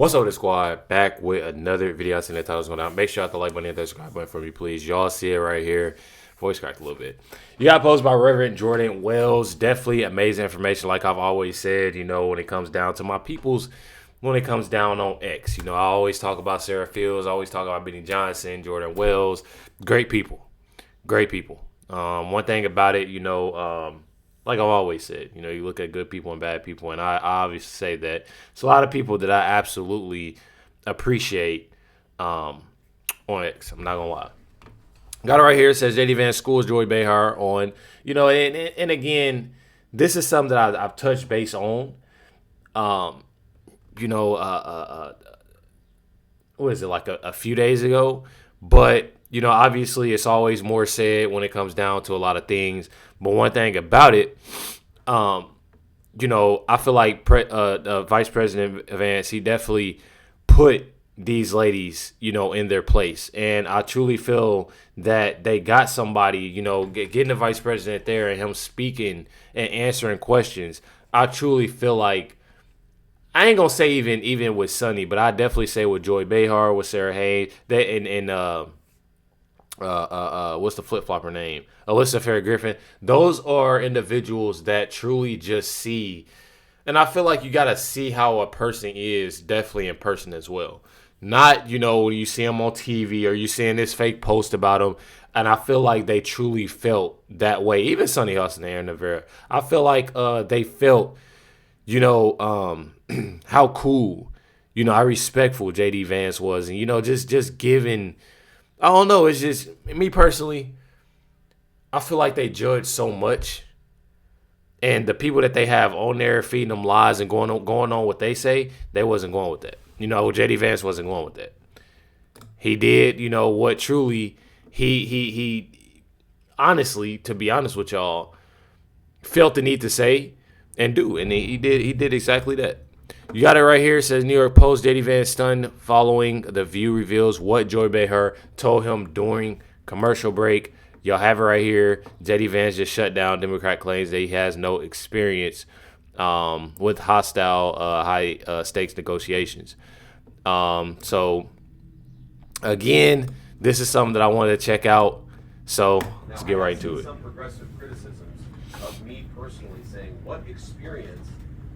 What's up, the squad? Back with another video. I seen that title's going down. Make sure you hit the like button and the subscribe button for me, please. Y'all see it right here. Voice cracked a little bit. You got posted by Reverend Jordan Wells. Definitely amazing information, like I've always said. You know, when it comes down to my peoples, when it comes down on X, you know, I always talk about Sarah Fields. I always talk about Benny Johnson, Jordan Wells. Great people. Great people. One thing about it, you know, like I've always said, you know, you look at good people and bad people, and I obviously say that it's a lot of people that I absolutely appreciate on X. I'm not gonna lie. Got it right here. It says JD Vance schools Joy Behar on, you know, and again, this is something that I've touched base on. You know, what is it, like a few days ago? But you know, obviously, it's always more said when it comes down to a lot of things. But one thing about it, you know, I feel like Vice President Vance, he definitely put these ladies, you know, in their place. And I truly feel that they got somebody, you know, getting the Vice President there and him speaking and answering questions. I truly feel like, I ain't going to say even with Sonny, but I definitely say with Joy Behar, with Sarah Hayes, what's the flip-flopper name? Alyssa Fair Griffin. Those are individuals that truly just see, and I feel like you got to see how a person is definitely in person as well. Not, you know, you see them on TV or you seeing this fake post about them, and I feel like they truly felt that way. Even Sonny Hustle and Aaron Rivera. I feel like they felt, you know, how cool, you know, how respectful JD Vance was, and, you know, just giving, I don't know. It's just me personally. I feel like they judge so much, and the people that they have on there feeding them lies and going on what they say, they wasn't going with that. You know, JD Vance wasn't going with that. He did, you know, what truly he honestly, to be honest with y'all, felt the need to say and do, and he did exactly that. You got it right here. It says New York Post, JD Vance stunned following The View reveals what Joy Behar told him during commercial break. Y'all have it right here. JD Vance just shut down Democrat claims that he has no experience with hostile high stakes negotiations. So, again, this is something that I wanted to check out. So, let's get right into it. Some progressive criticisms of me personally saying, what experience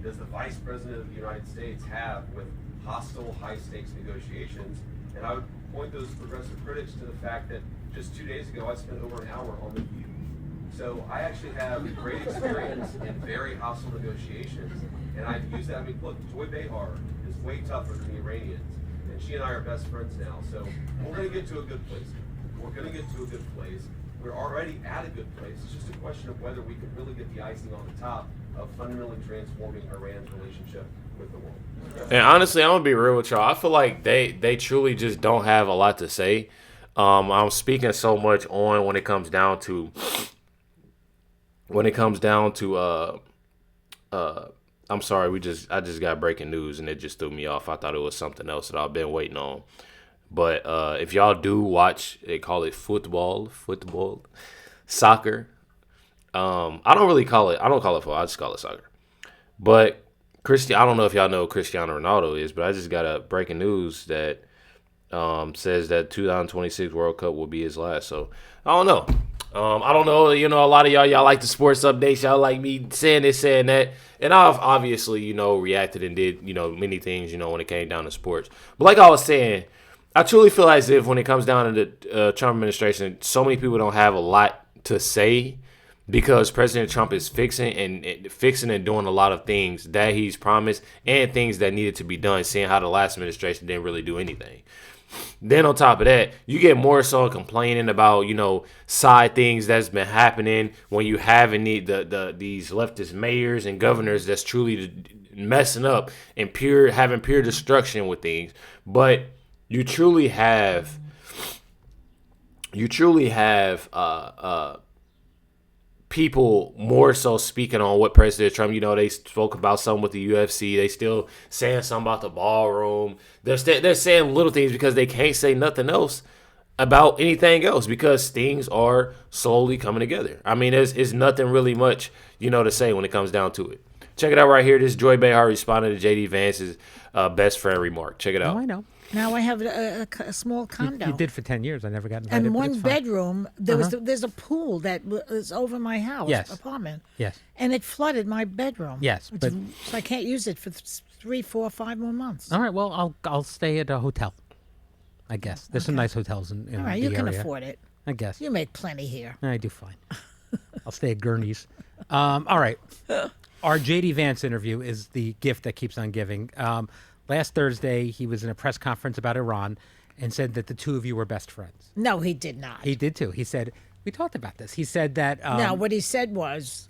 does the Vice President of the United States have with hostile, high-stakes negotiations? And I would point those progressive critics to the fact that just 2 days ago, I spent over an hour on The View. So I actually have great experience in very hostile negotiations, and I've used that. I mean, look, Joy Behar is way tougher than the Iranians, and she and I are best friends now. So we're going to get to a good place. We're going to get to a good place. We're already at a good place. It's just a question of whether we can really get the icing on the top of fundamentally transforming Iran's relationship with the world. And honestly, I'm gonna be real with y'all. I feel like they truly just don't have a lot to say. I'm speaking so much on when it comes down to I'm sorry, I just got breaking news and it just threw me off. I thought it was something else that I've been waiting on. But if y'all do watch, they call it football, soccer. I don't call it football. I just call it soccer. But I don't know if y'all know who Cristiano Ronaldo is, but I just got a breaking news that says that 2026 World Cup will be his last. So I don't know. I don't know. You know, a lot of y'all like the sports updates. Y'all like me saying this, saying that. And I've obviously, you know, reacted and did, you know, many things, you know, when it came down to sports. But like I was saying, I truly feel as if when it comes down to the Trump administration, so many people don't have a lot to say because President Trump is fixing and doing a lot of things that he's promised and things that needed to be done, seeing how the last administration didn't really do anything. Then on top of that, you get more so complaining about, you know, side things that's been happening when you having these leftist mayors and governors that's truly messing up and having pure destruction with things. But you truly have people more so speaking on what President Trump, you know, they spoke about something with the UFC. They still saying something about the ballroom. They're saying little things because they can't say nothing else about anything else because things are slowly coming together. I mean, there's nothing really much, you know, to say when it comes down to it. Check it out right here. This is Joy Behar responding to J.D. Vance's best friend remark. Check it out. Oh, I know. Now I have a small condo. You did for 10 years. I never got invited. And but one it's fine. bedroom. There's a pool that was over my house apartment. Yes. And it flooded my bedroom. Yes, but so I can't use it for 3, 4, 5 more months. all right. Well, I'll stay at a hotel. I guess there's some nice hotels in All right, the you can area. afford it. I guess. You make plenty here. I do fine. I'll stay at Gurney's. All right. Our J.D. Vance interview is the gift that keeps on giving. Last Thursday, he was in a press conference about Iran and said that the two of you were best friends. No, he did not. He did too. He said, we talked about this. He said that. No, what he said was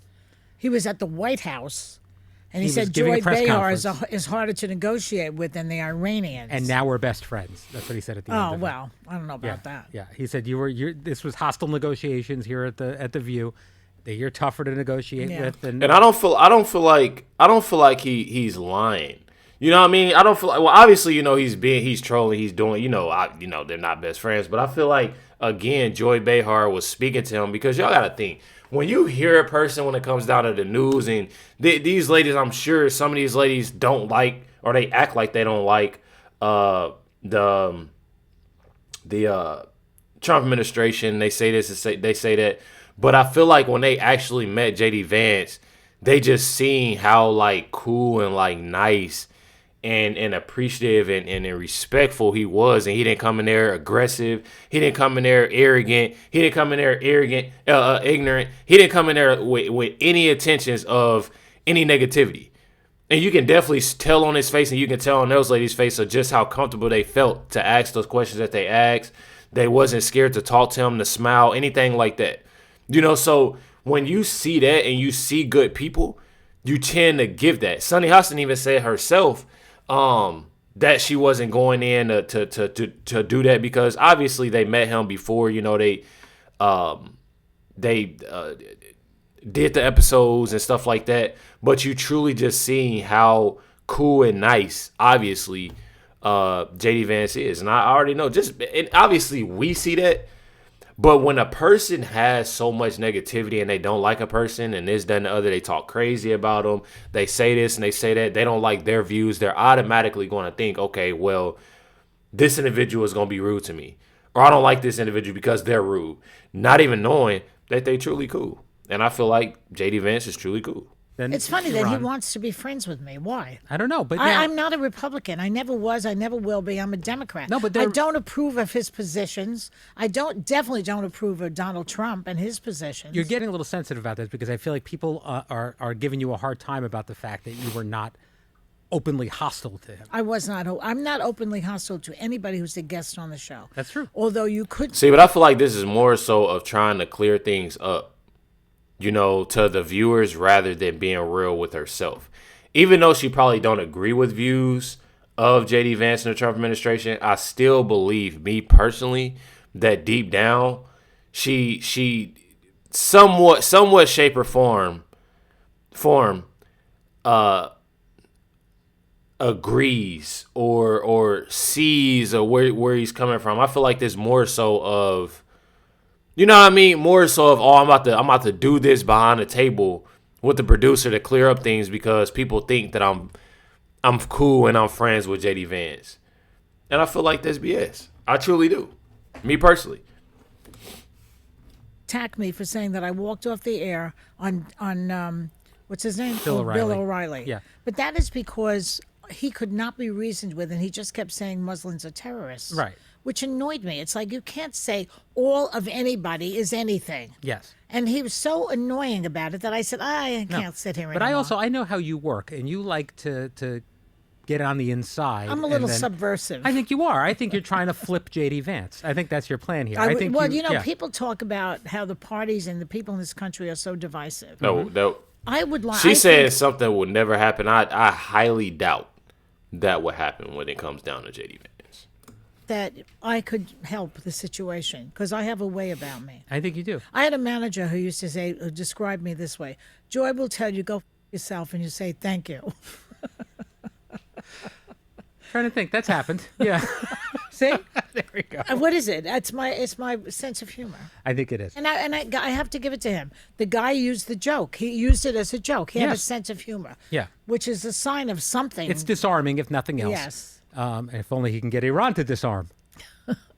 he was at the White House and he was said giving a Joy press Behar conference. is harder to negotiate with than the Iranians. And now we're best friends. That's what he said at the end. Oh, of it. well, I don't know about that. Yeah, he said this was hostile negotiations here at the View. That you're tougher to negotiate with, and I don't feel like he's lying. You know what I mean? I don't feel like, well, obviously, he's trolling, he's doing, they're not best friends, but I feel like, again, Joy Behar was speaking to him because y'all got to think, when you hear a person when it comes down to the news, and these ladies, I'm sure some of these ladies don't like, or they act like they don't like the Trump administration. They say this, they say that. But I feel like when they actually met J.D. Vance, they just seen how, like, cool and, like, nice and appreciative and respectful he was. And he didn't come in there aggressive. He didn't come in there arrogant. He didn't come in there ignorant. He didn't come in there with any intentions of any negativity. And you can definitely tell on his face, and you can tell on those ladies' face of just how comfortable they felt to ask those questions that they asked. They wasn't scared to talk to him, to smile, anything like that. So when you see that and you see good people, you tend to give that. Sunny Hostin even said herself that she wasn't going in to do that because obviously they met him before. They did the episodes and stuff like that. But you truly just seeing how cool and nice, obviously, J.D. Vance is. And I already know. And obviously we see that. But when a person has so much negativity and they don't like a person and this, that, and the other, they talk crazy about them, they say this and they say that, they don't like their views, they're automatically going to think, okay, well, this individual is going to be rude to me. Or I don't like this individual because they're rude. Not even knowing that they truly cool. And I feel like J.D. Vance is truly cool. then It's funny that he Iran- wants to be friends with me. Why? I don't know, but now, I'm not a Republican. I never was. I never will be. I'm a Democrat. No, but I they're- don't approve of his positions. I definitely don't approve of Donald Trump and his positions. you're getting a little sensitive about this because I feel like people are giving you a hard time about the fact that you were not openly hostile to him. I was not. I'm not openly hostile to anybody who's a guest on the show. That's true. Although you could. See, but I feel like this is more so of trying to clear things up, to the viewers rather than being real with herself. Even though she probably don't agree with views of J.D. Vance and the Trump administration, I still believe, me personally, that deep down, she somewhat shape or form agrees or sees or where he's coming from. I feel like there's more so of, you know what I mean? More so of, I'm about to do this behind the table with the producer to clear up things because people think that I'm cool and I'm friends with JD Vance. And I feel like that's BS. I truly do. Me personally. Attack me for saying that I walked off the air on what's his name? Bill O'Reilly. Bill O'Reilly. Yeah. But that is because he could not be reasoned with, and he just kept saying Muslims are terrorists. Right. Which annoyed me. It's like you can't say all of anybody is anything. Yes. And he was so annoying about it that I said, I can't sit here But anymore. I know how you work, and you like to get on the inside. I'm a and little then- subversive. I think you are. I think you're trying to flip J.D. Vance. I think that's your plan here. Well, yeah. people talk about how the parties and the people in this country are so divisive. No. I would like. She said something would never happen. I highly doubt that would happen when it comes down to JD Vance. that I could help the situation because I have a way about me. I think you do. I had a manager who used to say, describe me this way: Joy will tell you, go yourself, and you say thank you. Trying to think. That's happened. Yeah. See, There we go. what is it? It's my sense of humor. I think it is. And I have to give it to him. The guy used the joke. He used it as a joke. He had a Yes. sense of humor. Yeah. Which is a sign of something. It's disarming, if nothing else. Yes. And if only he can get Iran to disarm.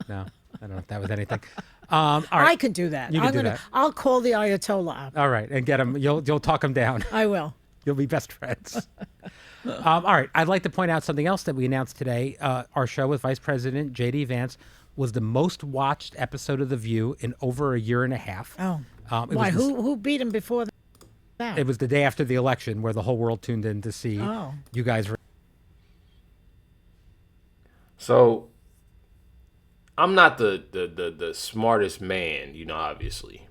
No, I don't know if that was anything. All right. I can do that. You can do that. I'll call the Ayatollah up. All right, and get him. You'll talk him down. I will. You'll be best friends. All right. I'd like to point out something else that we announced today. Our show with Vice President J.D. Vance was the most watched episode of The View in over a year and a half. Oh. It Why? was Who beat him before that? It was the day after the election where the whole world tuned in to see Oh. you guys. So I'm not the smartest man, obviously.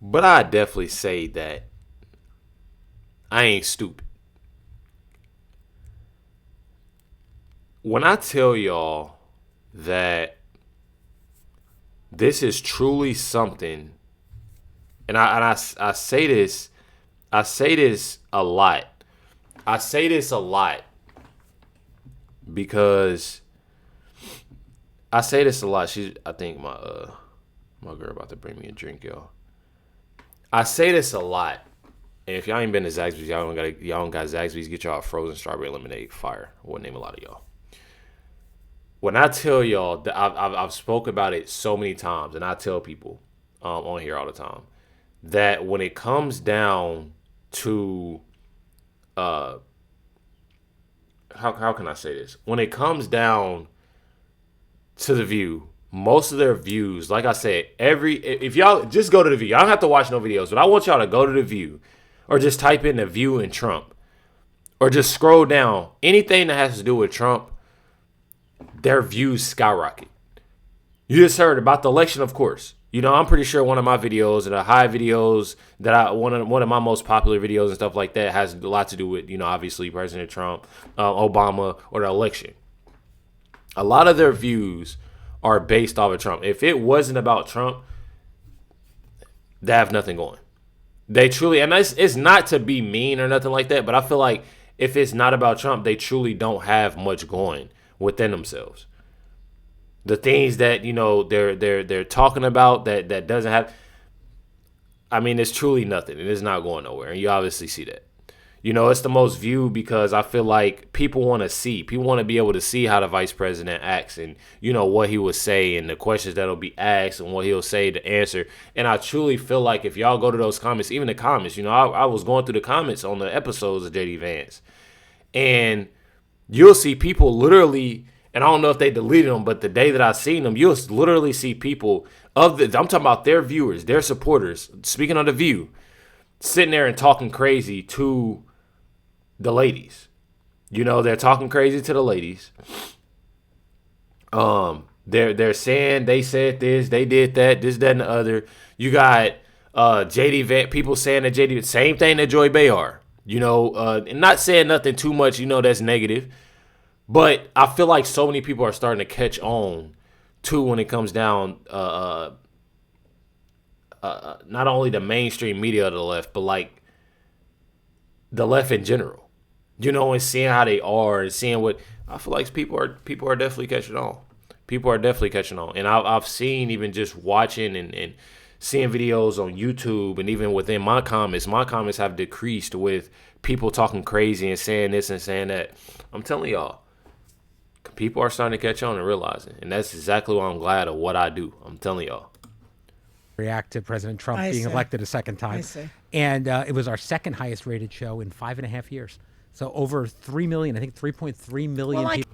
But I definitely say that I ain't stupid. When I tell y'all that this is truly something, and I say this a lot. I say this a lot because I say this a lot. I think my girl about to bring me a drink, y'all. I say this a lot, and if y'all ain't been to Zaxby's, y'all don't got Zaxby's, get y'all a frozen strawberry lemonade. Fire. I wouldn't name a lot of y'all. When I tell y'all that I've spoke about it so many times, and I tell people on here all the time that when it comes down to how can I say this? When it comes down to The View, most of their views, like I said, if y'all just go to The View, I don't have to watch no videos, but I want y'all to go to The View or just type in The View and Trump or just scroll down. Anything that has to do with Trump, their views skyrocket. You just heard about the election, of course. I'm pretty sure one of my videos and the high videos that one of my most popular videos and stuff like that has a lot to do with, obviously President Trump, Obama, or the election. A lot of their views are based off of Trump. If it wasn't about Trump, they have nothing going. They truly, and it's not to be mean or nothing like that, but I feel like if it's not about Trump, they truly don't have much going within themselves. The things that they're talking about that doesn't have, I mean, it's truly nothing. It is not going nowhere, and you obviously see that. It's the most viewed because I feel like people want to see. People want to be able to see how the vice president acts and what he would say and the questions that'll be asked and what he'll say to answer. And I truly feel like if y'all go to those comments, even the comments, I was going through the comments on the episodes of JD Vance, and you'll see people literally. And I don't know if they deleted them, but the day that I seen them, you'll literally see people I'm talking about their viewers, their supporters, speaking on The View, sitting there and talking crazy to the ladies. They're talking crazy to the ladies. They're saying they said this, they did that, this, that, and the other. You got JD Vance, people saying that JD, same thing that Joy Behar. And not saying nothing too much, that's negative. But I feel like so many people are starting to catch on to when it comes down not only the mainstream media of the left, but like the left in general. And seeing how they are and seeing what I feel like people are definitely catching on. People are definitely catching on. And I've seen even just watching and seeing videos on YouTube and even within my comments have decreased with people talking crazy and saying this and saying that. I'm telling y'all. People are starting to catch on and realizing. And that's exactly why I'm glad of what I do. I'm telling y'all. React to President Trump I being see. elected a second time. I see. And it was our second highest rated show in 5.5 years. So over 3 million, I think 3.3 million people.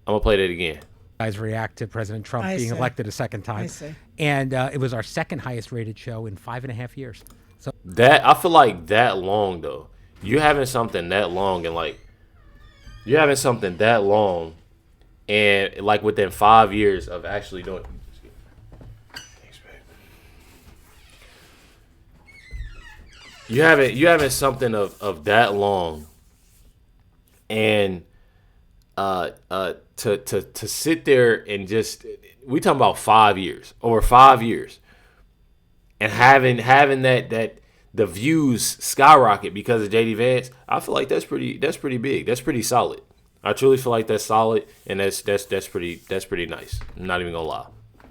I'm going to play that again. Guys react to President Trump I being see. elected a second time. I see. And it was our second highest rated show in 5.5 years. So That I feel like that long though. You having something that long and like within 5 years of actually doing. Thanks, babe. You having something of that long, and to sit there and just we talking about 5 years, over 5 years, and having that the views skyrocket because of JD Vance. I feel like that's pretty big. That's pretty solid. I truly feel like that's solid, and that's pretty nice. I'm not even gonna lie.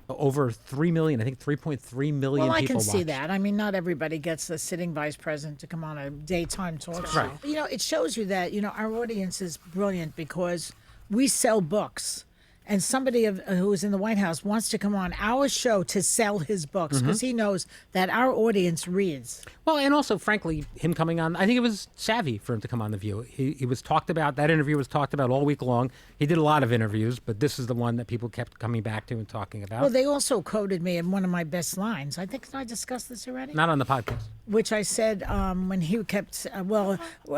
Over 3 million, I think 3.3 million Well, I people can see watched. that. I mean, not everybody gets the sitting vice president to come on a daytime talk show. Right. You know, it shows you that, you know, our audience is brilliant because we sell books. And somebody who is in the White House wants to come on our show to sell his books because he knows that our audience reads. Well, and also, frankly, him coming on, I think it was savvy for him to come on The View. He was talked about, that interview was talked about all week long. He did a lot of interviews, but this is the one that people kept coming back to and talking about. Well, they also quoted me in one of my best lines. I think I discussed this already. Not on the podcast. Which I said when he kept,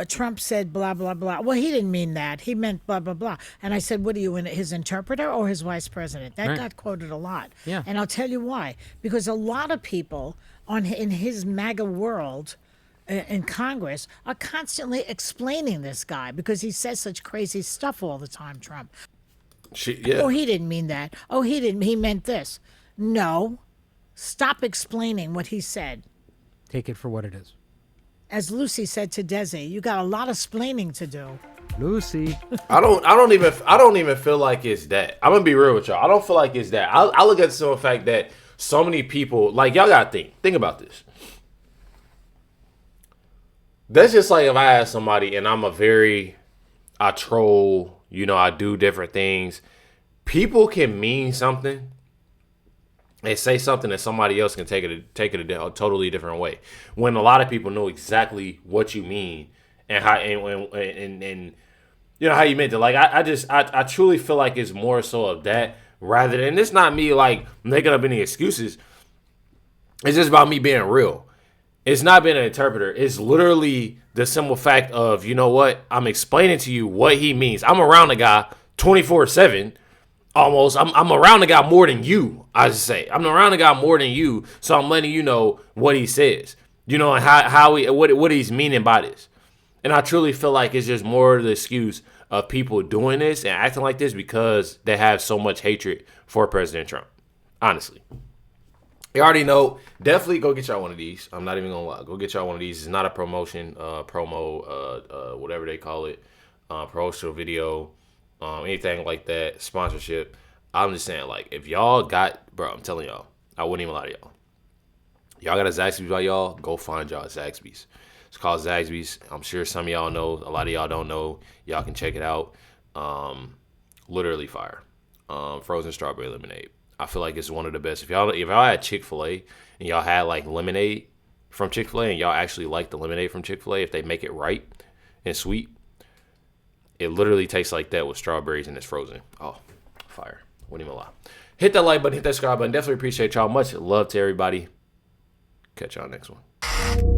Trump said blah, blah, blah. Well, he didn't mean that. He meant blah, blah, blah. And I said, what are you, his interpreter or his vice president? That Right. got quoted a lot. Yeah. And I'll tell you why. Because a lot of people in his MAGA world in Congress are constantly explaining this guy because he says such crazy stuff all the time, Trump. Yeah. Oh, he didn't mean that. Oh, he meant this. No. Stop explaining what he said. Take it for what it is. As Lucy said to Desi, you got a lot of splaining to do. Lucy. I don't even feel like it's that. I'm gonna be real with y'all. I don't feel like it's that. I look at the simple fact that so many people, like, y'all gotta think about this. That's just like if I ask somebody and I troll, you know, I do different things. People can mean something and say something that somebody else can take it a totally different way. When a lot of people know exactly what you mean and how and you know how you meant it. Like I truly feel like it's more so of that rather than, it's not me like making up any excuses. It's just about me being real. It's not being an interpreter. It's literally the simple fact of, you know what? I'm explaining to you what he means. I'm around the guy 24/7. Almost. I'm around the guy more than you, I should say. I'm around the guy more than you, so I'm letting you know what he says. You know, and what he's meaning by this. And I truly feel like it's just more of the excuse of people doing this and acting like this because they have so much hatred for President Trump. Honestly. You already know. Definitely go get y'all one of these. I'm not even gonna lie. Go get y'all one of these. It's not a promotion, whatever they call it, promotional video, anything like that, sponsorship. I'm just saying, like, if y'all got, bro, I'm telling y'all, I wouldn't even lie to y'all. Y'all got a Zaxby's by y'all, go find y'all a Zaxby's. It's called Zaxby's. I'm sure some of y'all know. A lot of y'all don't know. Y'all can check it out. Literally fire. Frozen strawberry lemonade. I feel like it's one of the best. If y'all had Chick-fil-A and y'all had like lemonade from Chick-fil-A and y'all actually like the lemonade from Chick-fil-A, if they make it right and sweet, it literally tastes like that with strawberries and it's frozen. Oh, fire. Wouldn't even lie. Hit that like button, hit that subscribe button. Definitely appreciate y'all. Much love to everybody. Catch y'all next one.